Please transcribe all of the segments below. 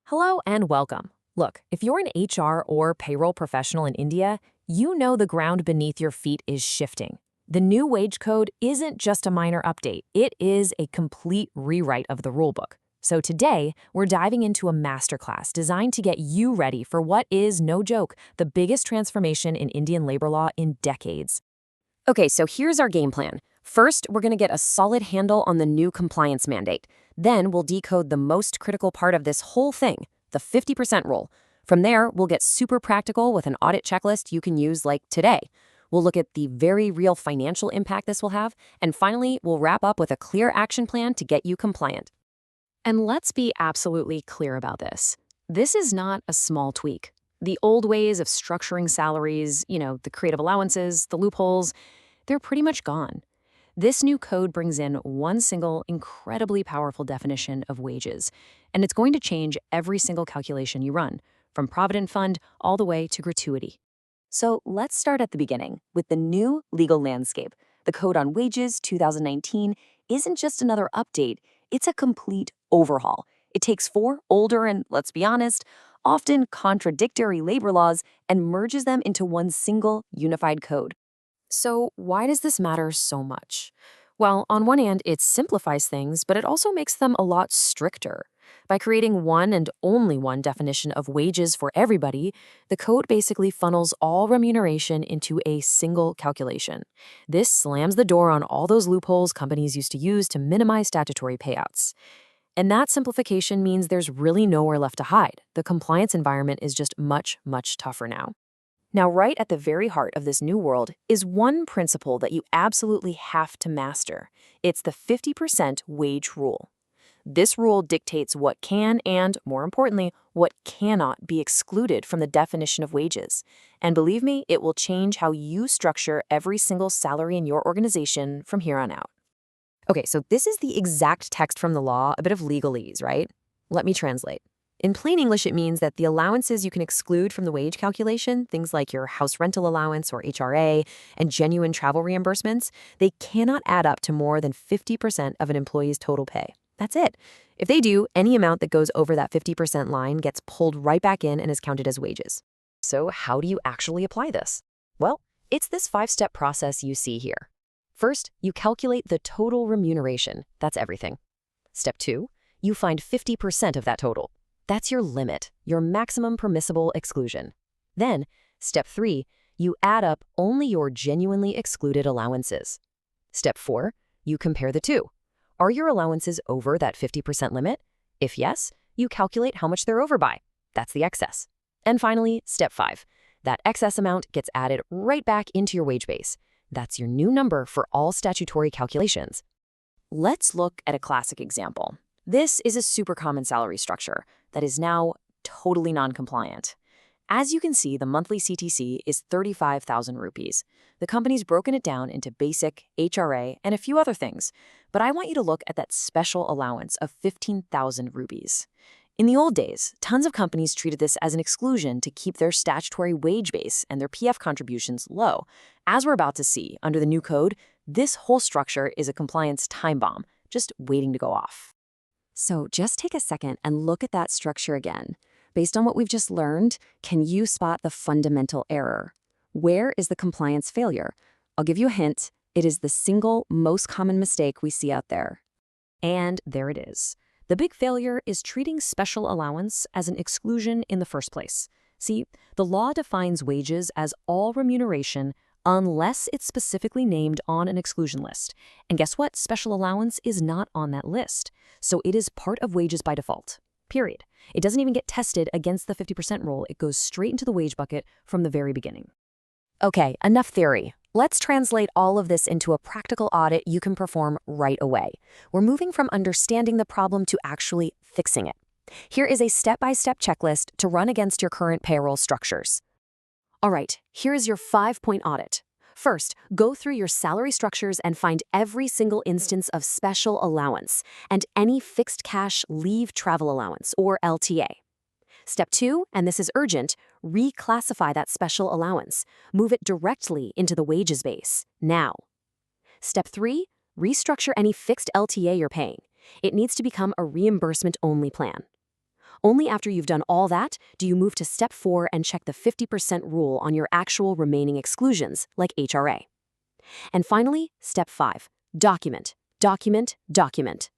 Hello and welcome. Look, if you're an HR or payroll professional in India, you know the ground beneath your feet is shifting. The new wage code isn't just a minor update, it is a complete rewrite of the rulebook. So today, we're diving into a masterclass designed to get you ready for what is, no joke, the biggest transformation in Indian labor law in decades. Okay, so here's our game plan. First, we're going to get a solid handle on the new compliance mandate. Then we'll decode the most critical part of this whole thing, the 50% rule. From there, we'll get super practical with an audit checklist you can use like today. We'll look at the very real financial impact this will have. And finally, we'll wrap up with a clear action plan to get you compliant. And let's be absolutely clear about this. This is not a small tweak. The old ways of structuring salaries, the creative allowances, the loopholes, they're pretty much gone. This new code brings in one single, incredibly powerful definition of wages, and it's going to change every single calculation you run, from Provident Fund all the way to Gratuity. So let's start at the beginning with the new legal landscape. The Code on Wages 2019 isn't just another update, it's a complete overhaul. It takes four older and, let's be honest, often contradictory labor laws and merges them into one single unified code. So why does this matter so much? Well, on one hand, it simplifies things, but it also makes them a lot stricter. By creating one and only one definition of wages for everybody, the code basically funnels all remuneration into a single calculation. This slams the door on all those loopholes companies used to use to minimize statutory payouts. And that simplification means there's really nowhere left to hide. The compliance environment is just much, much tougher now. Now, right at the very heart of this new world is one principle that you absolutely have to master. It's the 50% wage rule. This rule dictates what can and, more importantly, what cannot be excluded from the definition of wages. And believe me, it will change how you structure every single salary in your organization from here on out. Okay, so this is the exact text from the law, a bit of legalese, right? Let me translate. In plain English, it means that the allowances you can exclude from the wage calculation, things like your house rental allowance or HRA and genuine travel reimbursements, they cannot add up to more than 50% of an employee's total pay. That's it. If they do, any amount that goes over that 50% line gets pulled right back in and is counted as wages. So how do you actually apply this? Well, it's this 5-step process you see here. First, you calculate the total remuneration. That's everything. Step 2, you find 50% of that total. That's your limit, your maximum permissible exclusion. Then, step 3, you add up only your genuinely excluded allowances. Step 4, you compare the two. Are your allowances over that 50% limit? If yes, you calculate how much they're over by. That's the excess. And finally, step 5, that excess amount gets added right back into your wage base. That's your new number for all statutory calculations. Let's look at a classic example. This is a super common salary structure that is now totally non-compliant. As you can see, the monthly CTC is 35,000 rupees. The company's broken it down into basic, HRA, and a few other things. But I want you to look at that special allowance of 15,000 rupees. In the old days, tons of companies treated this as an exclusion to keep their statutory wage base and their PF contributions low. As we're about to see, under the new code, this whole structure is a compliance time bomb, just waiting to go off. So just take a second and look at that structure again. Based on what we've just learned, can you spot the fundamental error? Where is the compliance failure? I'll give you a hint. It is the single most common mistake we see out there. And there it is. The big failure is treating special allowance as an exclusion in the first place. See, the law defines wages as all remuneration unless it's specifically named on an exclusion list. And guess what? Special allowance is not on that list. So it is part of wages by default. Period. It doesn't even get tested against the 50% rule. It goes straight into the wage bucket from the very beginning. Okay, enough theory. Let's translate all of this into a practical audit you can perform right away. We're moving from understanding the problem to actually fixing it. Here is a step-by-step checklist to run against your current payroll structures. All right, here is your 5-point audit. First, go through your salary structures and find every single instance of special allowance and any fixed cash leave travel allowance, or LTA. Step 2, and this is urgent, reclassify that special allowance. Move it directly into the wages base, now. Step 3, restructure any fixed LTA you're paying. It needs to become a reimbursement-only plan. Only after you've done all that do you move to step 4 and check the 50% rule on your actual remaining exclusions, like HRA. And finally, step 5, document, document, document.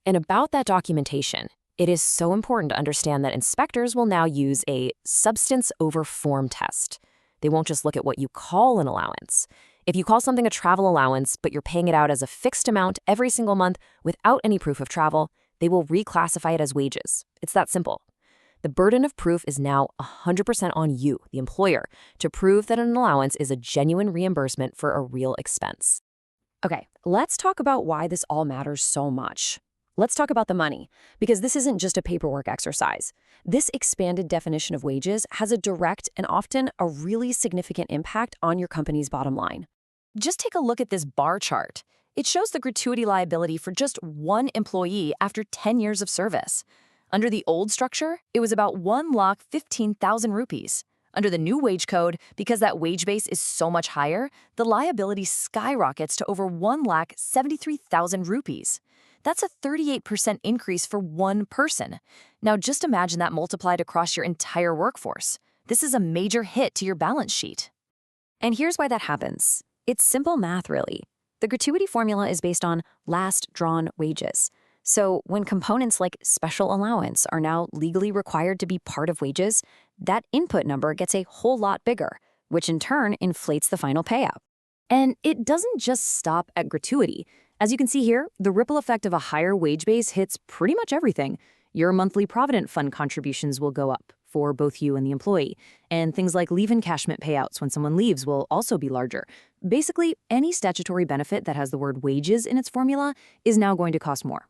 And about that documentation, it is so important to understand that inspectors will now use a substance over form test. They won't just look at what you call an allowance. If you call something a travel allowance, but you're paying it out as a fixed amount every single month without any proof of travel, they will reclassify it as wages. It's that simple. The burden of proof is now 100% on you, the employer, to prove that an allowance is a genuine reimbursement for a real expense. Okay, let's talk about why this all matters so much. Let's talk about the money, because this isn't just a paperwork exercise. This expanded definition of wages has a direct and often a really significant impact on your company's bottom line. Just take a look at this bar chart. It shows the gratuity liability for just one employee after 10 years of service. Under the old structure, it was about 1,15,000 rupees. Under the new wage code, because that wage base is so much higher, the liability skyrockets to over 1,73,000 rupees. That's a 38% increase for one person. Now just imagine that multiplied across your entire workforce. This is a major hit to your balance sheet. And here's why that happens. It's simple math, really. The gratuity formula is based on last drawn wages. So when components like special allowance are now legally required to be part of wages, that input number gets a whole lot bigger, which in turn inflates the final payout. And it doesn't just stop at gratuity. As you can see here, the ripple effect of a higher wage base hits pretty much everything. Your monthly Provident Fund contributions will go up for both you and the employee, and things like leave encashment payouts when someone leaves will also be larger. Basically, any statutory benefit that has the word wages in its formula is now going to cost more.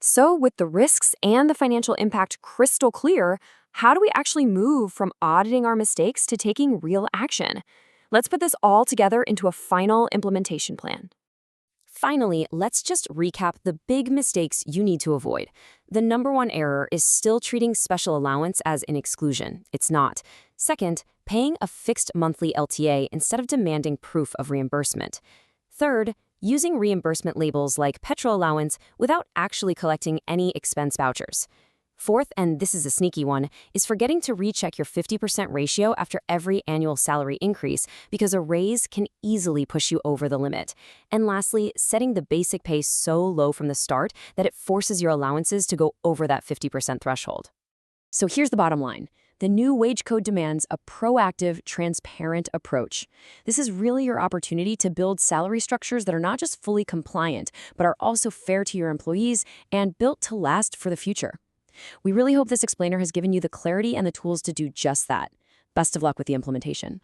So with the risks and the financial impact crystal clear, how do we actually move from auditing our mistakes to taking real action? Let's put this all together into a final implementation plan. Finally, let's just recap the big mistakes you need to avoid. The number one error is still treating special allowance as an exclusion. It's not. Second, paying a fixed monthly LTA instead of demanding proof of reimbursement. Third, using reimbursement labels like petrol allowance without actually collecting any expense vouchers. Fourth, and this is a sneaky one, is forgetting to recheck your 50% ratio after every annual salary increase because a raise can easily push you over the limit. And lastly, setting the basic pay so low from the start that it forces your allowances to go over that 50% threshold. So here's the bottom line. The new wage code demands a proactive, transparent approach. This is really your opportunity to build salary structures that are not just fully compliant, but are also fair to your employees and built to last for the future. We really hope this explainer has given you the clarity and the tools to do just that. Best of luck with the implementation.